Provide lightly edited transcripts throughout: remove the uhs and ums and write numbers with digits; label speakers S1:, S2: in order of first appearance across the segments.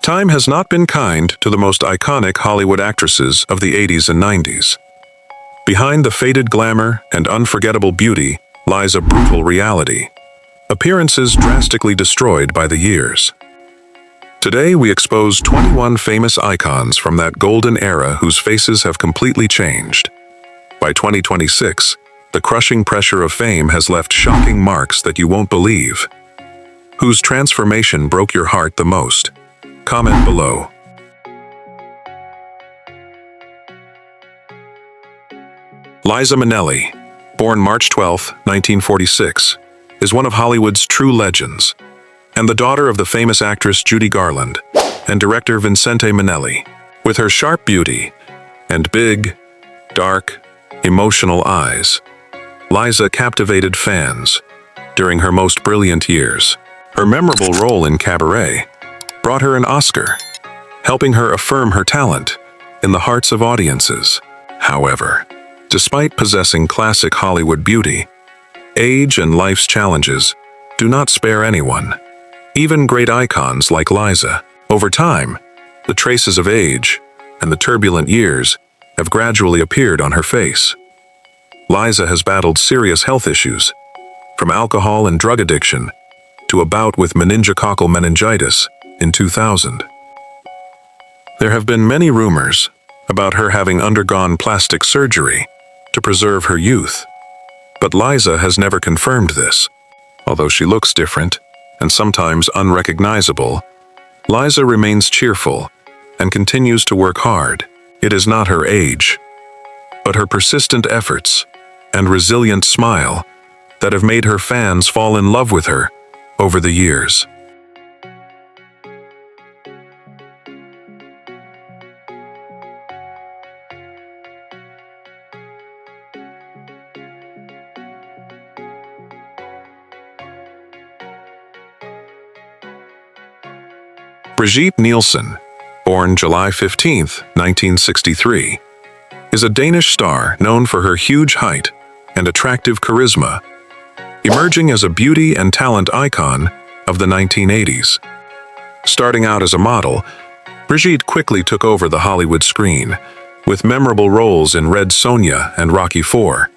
S1: Time has not been kind to the most iconic Hollywood actresses of the 80s and 90s. Behind the faded glamour and unforgettable beauty lies a brutal reality. Appearances drastically destroyed by the years. Today we expose 21 famous icons from that golden era whose faces have completely changed. By 2026, the crushing pressure of fame has left shocking marks that you won't believe. Whose transformation broke your heart the most? Comment below. Liza Minnelli, born March 12, 1946, is one of Hollywood's true legends, and the daughter of the famous actress Judy Garland and director Vincente Minnelli. With her sharp beauty and big, dark, emotional eyes, Liza captivated fans during her most brilliant years. Her memorable role in Cabaret brought her an Oscar, helping her affirm her talent in the hearts of audiences. However, despite possessing classic Hollywood beauty, age and life's challenges do not spare anyone. Even great icons like Liza. Over time, the traces of age and the turbulent years have gradually appeared on her face. Liza has battled serious health issues, from alcohol and drug addiction to a bout with meningococcal meningitis in 2000. There have been many rumors about her having undergone plastic surgery to preserve her youth, but Liza has never confirmed this. Although she looks different and sometimes unrecognizable, Liza remains cheerful and continues to work hard. It is not her age, but her persistent efforts and resilient smile that have made her fans fall in love with her over the years. Brigitte Nielsen, born July 15, 1963, is a Danish star known for her huge height and attractive charisma, emerging as a beauty and talent icon of the 1980s. Starting out as a model, Brigitte quickly took over the Hollywood screen, with memorable roles in Red Sonja and Rocky IV,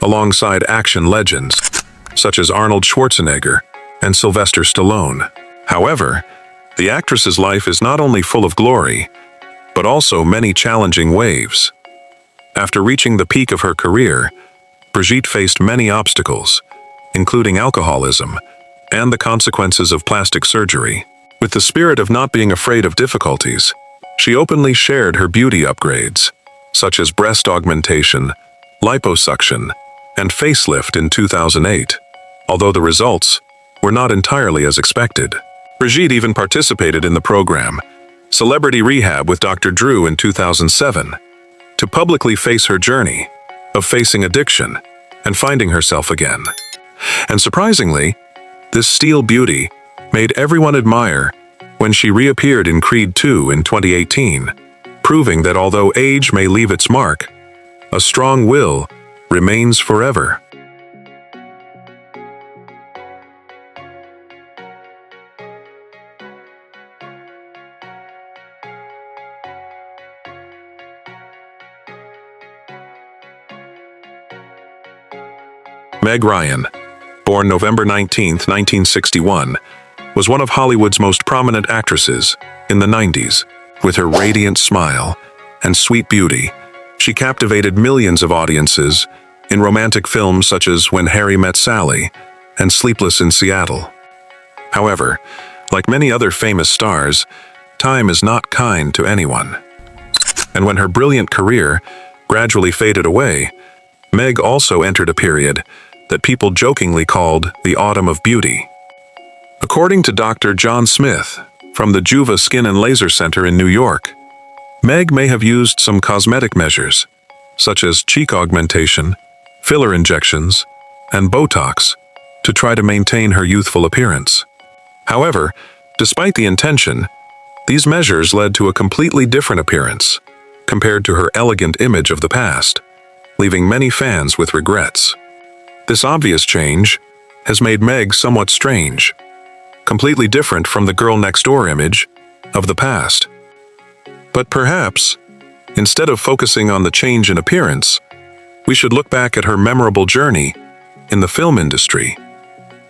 S1: alongside action legends such as Arnold Schwarzenegger and Sylvester Stallone. However, the actress's life is not only full of glory, but also many challenging waves. After reaching the peak of her career, Brigitte faced many obstacles, including alcoholism and the consequences of plastic surgery. With the spirit of not being afraid of difficulties, she openly shared her beauty upgrades, such as breast augmentation, liposuction, and facelift in 2008, although the results were not entirely as expected. Brigitte even participated in the program Celebrity Rehab with Dr. Drew in 2007 to publicly face her journey of facing addiction and finding herself again. And surprisingly, this steel beauty made everyone admire when she reappeared in Creed II in 2018, proving that although age may leave its mark, a strong will remains forever. Meg Ryan, born November 19, 1961, was one of Hollywood's most prominent actresses in the 90s. With her radiant smile and sweet beauty, she captivated millions of audiences in romantic films such as When Harry Met Sally and Sleepless in Seattle. However, like many other famous stars, time is not kind to anyone. And when her brilliant career gradually faded away, Meg also entered a period that people jokingly called the Autumn of Beauty. According to Dr. John Smith from the Juva Skin and Laser Center in New York, Meg may have used some cosmetic measures, such as cheek augmentation, filler injections, and Botox, to try to maintain her youthful appearance. However, despite the intention, these measures led to a completely different appearance compared to her elegant image of the past, leaving many fans with regrets. This obvious change has made Meg somewhat strange, completely different from the girl-next-door image of the past. But perhaps, instead of focusing on the change in appearance, we should look back at her memorable journey in the film industry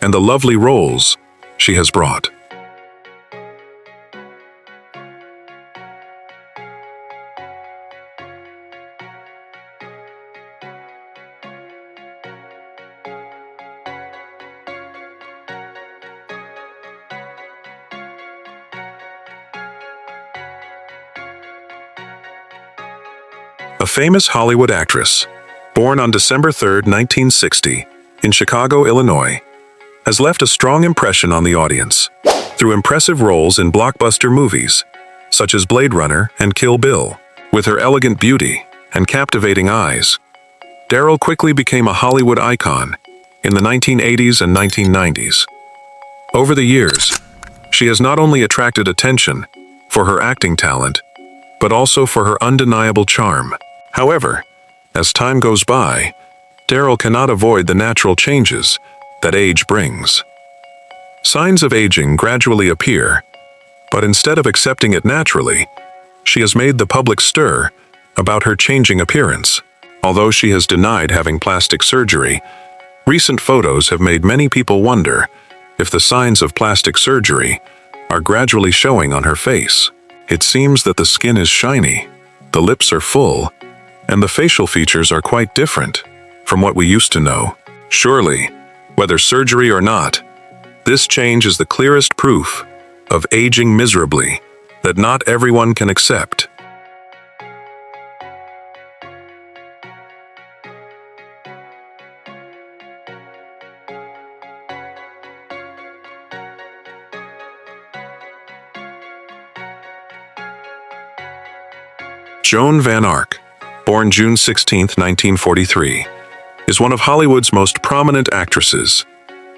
S1: and the lovely roles she has brought. A famous Hollywood actress, born on December 3, 1960, in Chicago, Illinois, has left a strong impression on the audience through impressive roles in blockbuster movies, such as Blade Runner and Kill Bill. With her elegant beauty and captivating eyes, Daryl quickly became a Hollywood icon in the 1980s and 1990s. Over the years, she has not only attracted attention for her acting talent, but also for her undeniable charm. However, as time goes by, Daryl cannot avoid the natural changes that age brings. Signs of aging gradually appear, but instead of accepting it naturally, she has made the public stir about her changing appearance. Although she has denied having plastic surgery, recent photos have made many people wonder if the signs of plastic surgery are gradually showing on her face. It seems that the skin is shiny, the lips are full, and the facial features are quite different from what we used to know. Surely, whether surgery or not, this change is the clearest proof of aging miserably that not everyone can accept. Joan Van Ark, born June 16, 1943, is one of Hollywood's most prominent actresses,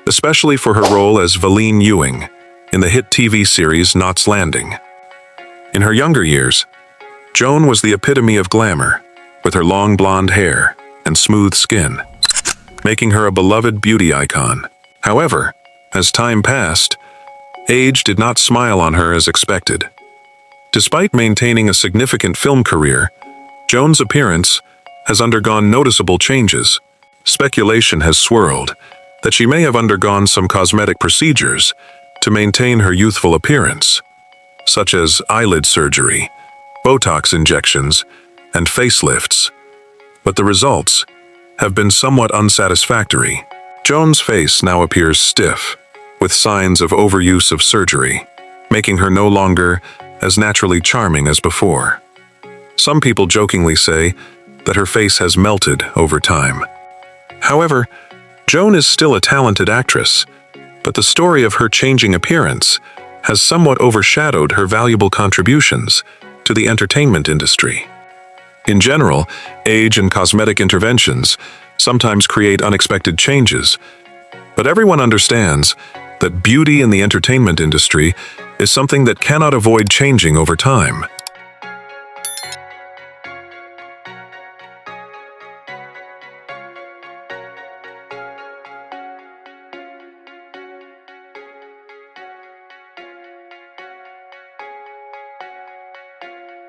S1: especially for her role as Valene Ewing in the hit TV series Knots Landing. In her younger years, Joan was the epitome of glamour, with her long blonde hair and smooth skin, making her a beloved beauty icon. However, as time passed, age did not smile on her as expected. Despite maintaining a significant film career, Joan's appearance has undergone noticeable changes. Speculation has swirled that she may have undergone some cosmetic procedures to maintain her youthful appearance, such as eyelid surgery, Botox injections, and facelifts. But the results have been somewhat unsatisfactory. Joan's face now appears stiff, with signs of overuse of surgery, making her no longer as naturally charming as before. Some people jokingly say that her face has melted over time. However, Joan is still a talented actress, but the story of her changing appearance has somewhat overshadowed her valuable contributions to the entertainment industry. In general, age and cosmetic interventions sometimes create unexpected changes, but everyone understands that beauty in the entertainment industry is something that cannot avoid changing over time.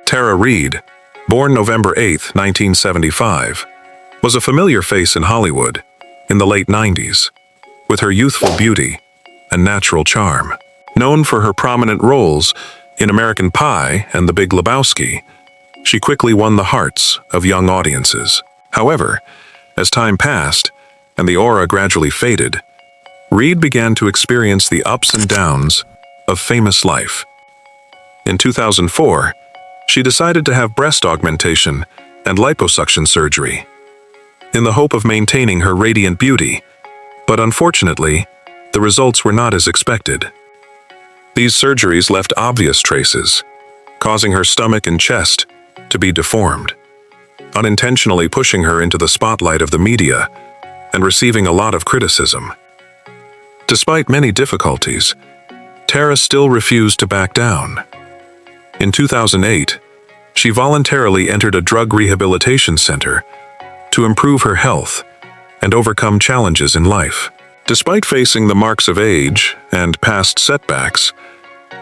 S1: Tara Reid, born November 8, 1975, was a familiar face in Hollywood in the late 90s, with her youthful beauty and natural charm. Known for her prominent roles in American Pie and The Big Lebowski, she quickly won the hearts of young audiences. However, as time passed and the aura gradually faded, Reid began to experience the ups and downs of famous life. In 2004, she decided to have breast augmentation and liposuction surgery, in the hope of maintaining her radiant beauty, but unfortunately, the results were not as expected. These surgeries left obvious traces, causing her stomach and chest to be deformed, unintentionally pushing her into the spotlight of the media and receiving a lot of criticism. Despite many difficulties, Tara still refused to back down. In 2008, she voluntarily entered a drug rehabilitation center to improve her health and overcome challenges in life. Despite facing the marks of age and past setbacks,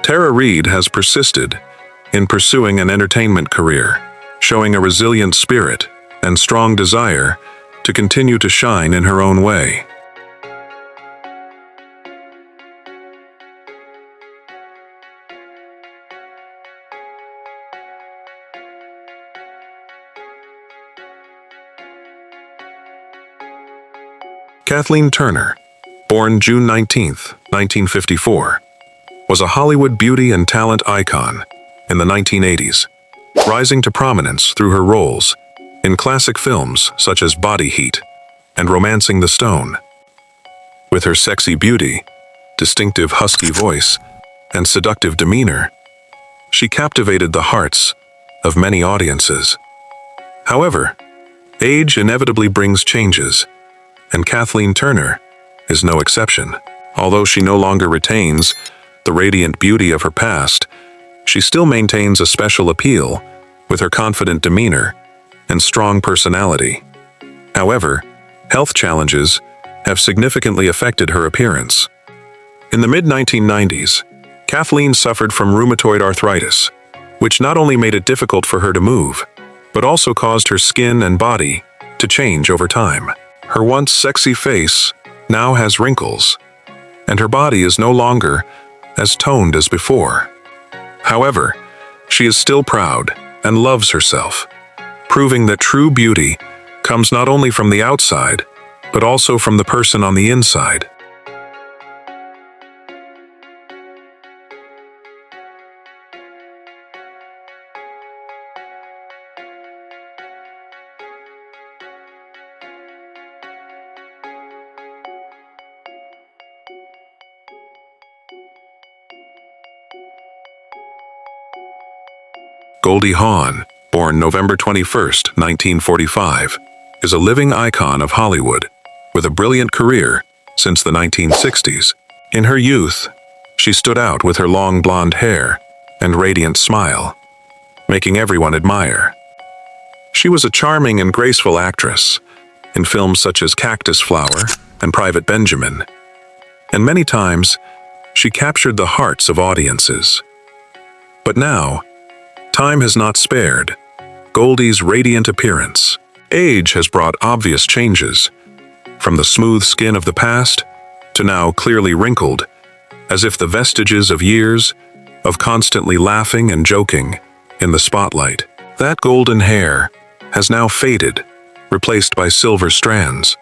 S1: Tara Reid has persisted in pursuing an entertainment career, showing a resilient spirit and strong desire to continue to shine in her own way. Kathleen Turner, born June 19, 1954, was a Hollywood beauty and talent icon in the 1980s, rising to prominence through her roles in classic films such as Body Heat and Romancing the Stone. With her sexy beauty, distinctive husky voice, and seductive demeanor, she captivated the hearts of many audiences. However, age inevitably brings changes, and Kathleen Turner is no exception. Although she no longer retains the radiant beauty of her past, she still maintains a special appeal with her confident demeanor and strong personality. However, health challenges have significantly affected her appearance. In the mid-1990s, Kathleen suffered from rheumatoid arthritis, which not only made it difficult for her to move, but also caused her skin and body to change over time. Her once sexy face now has wrinkles, and her body is no longer as toned as before. However, she is still proud and loves herself, proving that true beauty comes not only from the outside, but also from the person on the inside. Goldie Hawn, born November 21, 1945, is a living icon of Hollywood, with a brilliant career since the 1960s. In her youth, she stood out with her long blonde hair and radiant smile, making everyone admire. She was a charming and graceful actress in films such as Cactus Flower and Private Benjamin, and many times she captured the hearts of audiences. But now, time has not spared Goldie's radiant appearance. Age has brought obvious changes, from the smooth skin of the past to now clearly wrinkled, as if the vestiges of years of constantly laughing and joking in the spotlight. That golden hair has now faded, replaced by silver strands.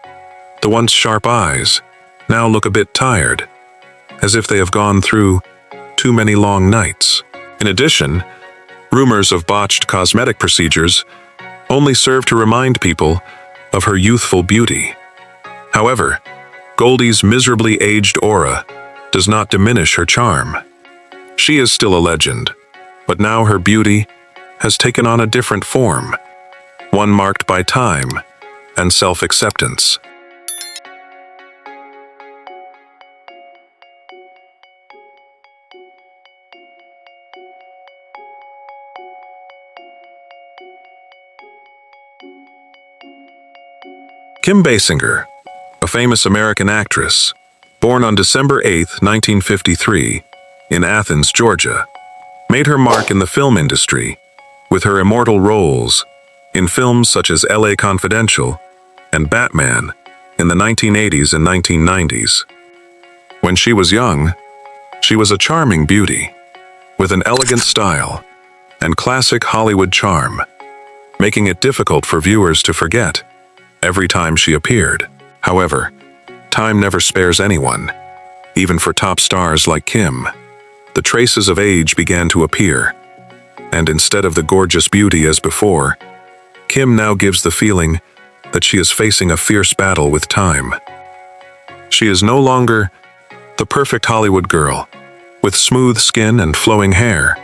S1: The once sharp eyes now look a bit tired, as if they have gone through too many long nights. In addition, rumors of botched cosmetic procedures only serve to remind people of her youthful beauty. However, Goldie's miserably aged aura does not diminish her charm. She is still a legend, but now her beauty has taken on a different form, one marked by time and self-acceptance. Kim Basinger, a famous American actress, born on December 8, 1953, in Athens, Georgia, made her mark in the film industry with her immortal roles in films such as LA Confidential and Batman in the 1980s and 1990s. When she was young, she was a charming beauty with an elegant style and classic Hollywood charm, making it difficult for viewers to forget every time she appeared. However, time never spares anyone, even for top stars like Kim. The traces of age began to appear, and instead of the gorgeous beauty as before, Kim now gives the feeling that she is facing a fierce battle with time. She is no longer the perfect Hollywood girl, with smooth skin and flowing hair,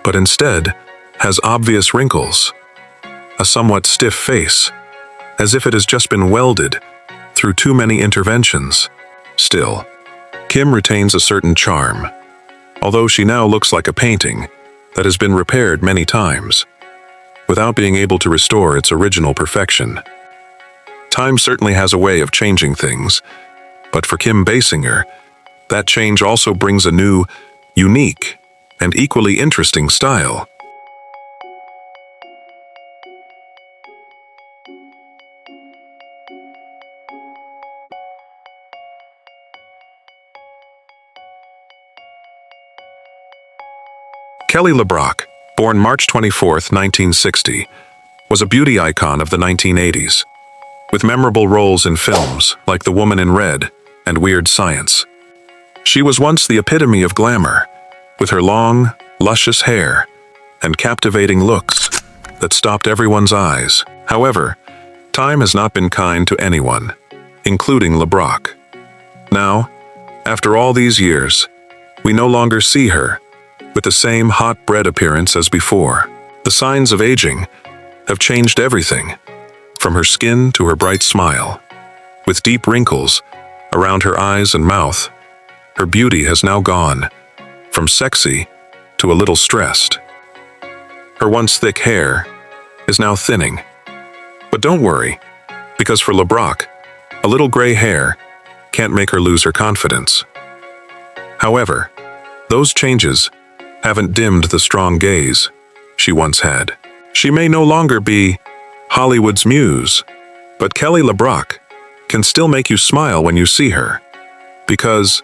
S1: but instead has obvious wrinkles, a somewhat stiff face, as if it has just been welded through too many interventions. Still, Kim retains a certain charm, although she now looks like a painting that has been repaired many times, without being able to restore its original perfection. Time certainly has a way of changing things, but for Kim Basinger, that change also brings a new, unique, and equally interesting style. Kelly LeBrock, born March 24, 1960, was a beauty icon of the 1980s, with memorable roles in films like The Woman in Red and Weird Science. She was once the epitome of glamour, with her long, luscious hair and captivating looks that stopped everyone's eyes. However, time has not been kind to anyone, including LeBrock. Now, after all these years, we no longer see her with the same hot bread appearance as before. The signs of aging have changed everything, from her skin to her bright smile. With deep wrinkles around her eyes and mouth, her beauty has now gone from sexy to a little stressed. Her once thick hair is now thinning. But don't worry, because for LeBrock, a little gray hair can't make her lose her confidence. However, those changes haven't dimmed the strong gaze she once had. She may no longer be Hollywood's muse, but Kelly LeBrock can still make you smile when you see her, because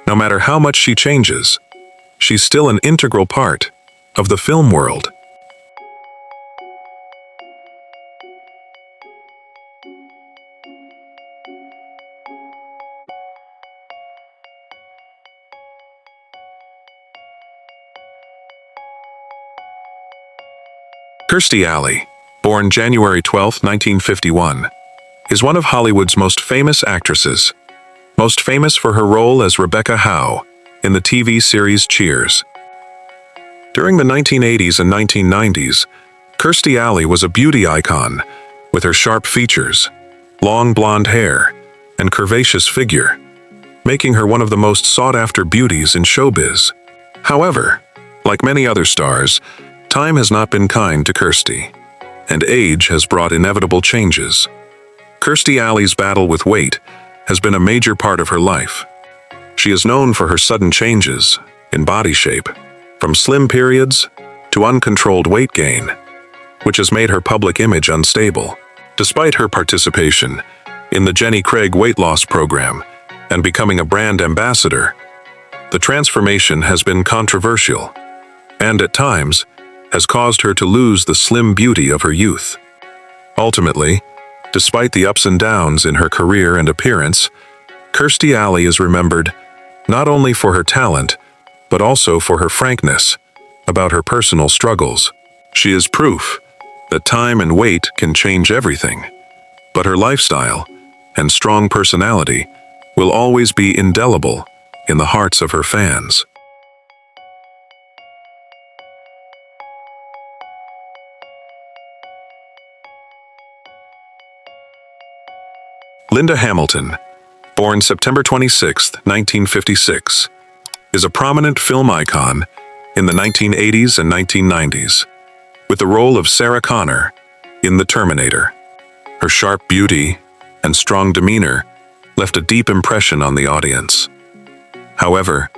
S1: no matter how much she changes, she's still an integral part of the film world. Kirstie Alley, born January 12, 1951, is one of Hollywood's most famous actresses, most famous for her role as Rebecca Howe in the TV series Cheers. During the 1980s and 1990s, Kirstie Alley was a beauty icon with her sharp features, long blonde hair, and curvaceous figure, making her one of the most sought-after beauties in showbiz. However, like many other stars, time has not been kind to Kirstie, and age has brought inevitable changes. Kirstie Alley's battle with weight has been a major part of her life. She is known for her sudden changes in body shape, from slim periods to uncontrolled weight gain, which has made her public image unstable. Despite her participation in the Jenny Craig weight loss program and becoming a brand ambassador, the transformation has been controversial, and at times has caused her to lose the slim beauty of her youth. Ultimately, despite the ups and downs in her career and appearance, Kirstie Alley is remembered not only for her talent, but also for her frankness about her personal struggles. She is proof that time and weight can change everything, but her lifestyle and strong personality will always be indelible in the hearts of her fans. Linda Hamilton, born September 26, 1956, is a prominent film icon in the 1980s and 1990s, with the role of Sarah Connor in The Terminator. Her sharp beauty and strong demeanor left a deep impression on the audience. However,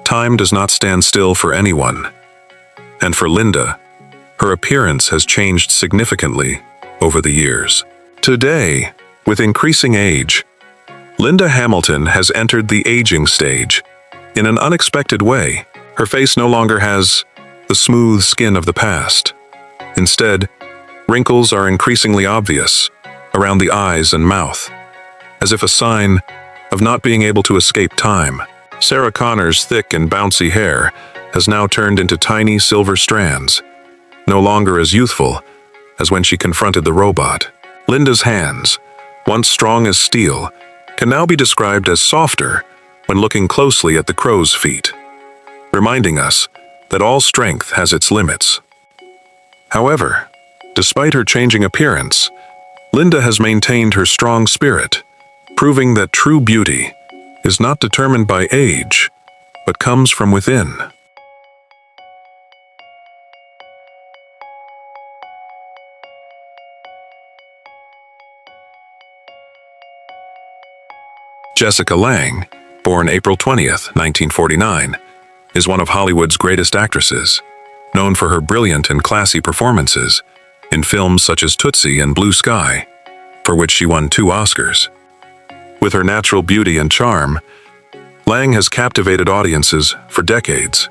S1: time does not stand still for anyone, and for Linda, her appearance has changed significantly over the years. Today, with increasing age, Linda Hamilton has entered the aging stage in an unexpected way. Her face no longer has the smooth skin of the past. Instead, wrinkles are increasingly obvious around the eyes and mouth, as if a sign of not being able to escape time. Sarah Connor's thick and bouncy hair has now turned into tiny silver strands, no longer as youthful as when she confronted the robot. Linda's hands, once strong as steel, can now be described as softer when looking closely at the crow's feet, reminding us that all strength has its limits. However, despite her changing appearance, Linda has maintained her strong spirit, proving that true beauty is not determined by age, but comes from within. Jessica Lange, born April 20, 1949, is one of Hollywood's greatest actresses, known for her brilliant and classy performances in films such as Tootsie and Blue Sky, for which she won 2 Oscars. With her natural beauty and charm, Lange has captivated audiences for decades.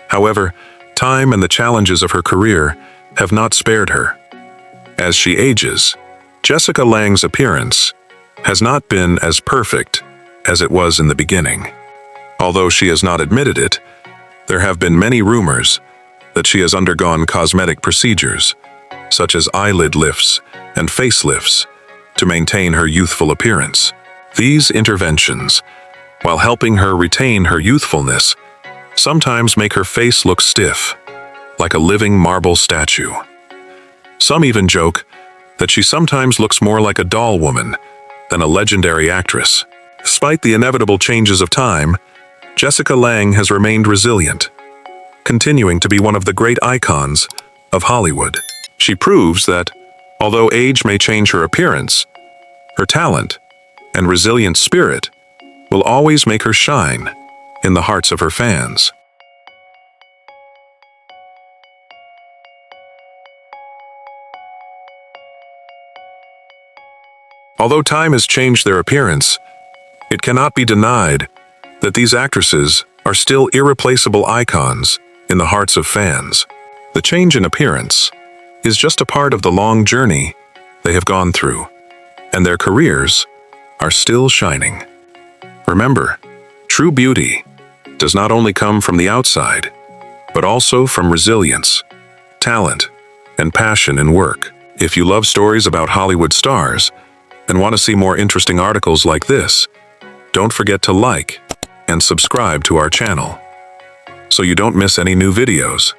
S1: However, time and the challenges of her career have not spared her. As she ages, Jessica Lange's appearance has not been as perfect as it was in the beginning. Although she has not admitted it, there have been many rumors that she has undergone cosmetic procedures, such as eyelid lifts and facelifts, to maintain her youthful appearance. These interventions, while helping her retain her youthfulness, sometimes make her face look stiff, like a living marble statue. Some even joke that she sometimes looks more like a doll woman than a legendary actress. Despite the inevitable changes of time, Jessica Lange has remained resilient, continuing to be one of the great icons of Hollywood. She proves that, although age may change her appearance, her talent and resilient spirit will always make her shine in the hearts of her fans. Although time has changed their appearance, it cannot be denied that these actresses are still irreplaceable icons in the hearts of fans. The change in appearance is just a part of the long journey they have gone through, and their careers are still shining. Remember, true beauty does not only come from the outside, but also from resilience, talent, and passion in work. If you love stories about Hollywood stars and want to see more interesting articles like this, don't forget to like and subscribe to our channel so you don't miss any new videos.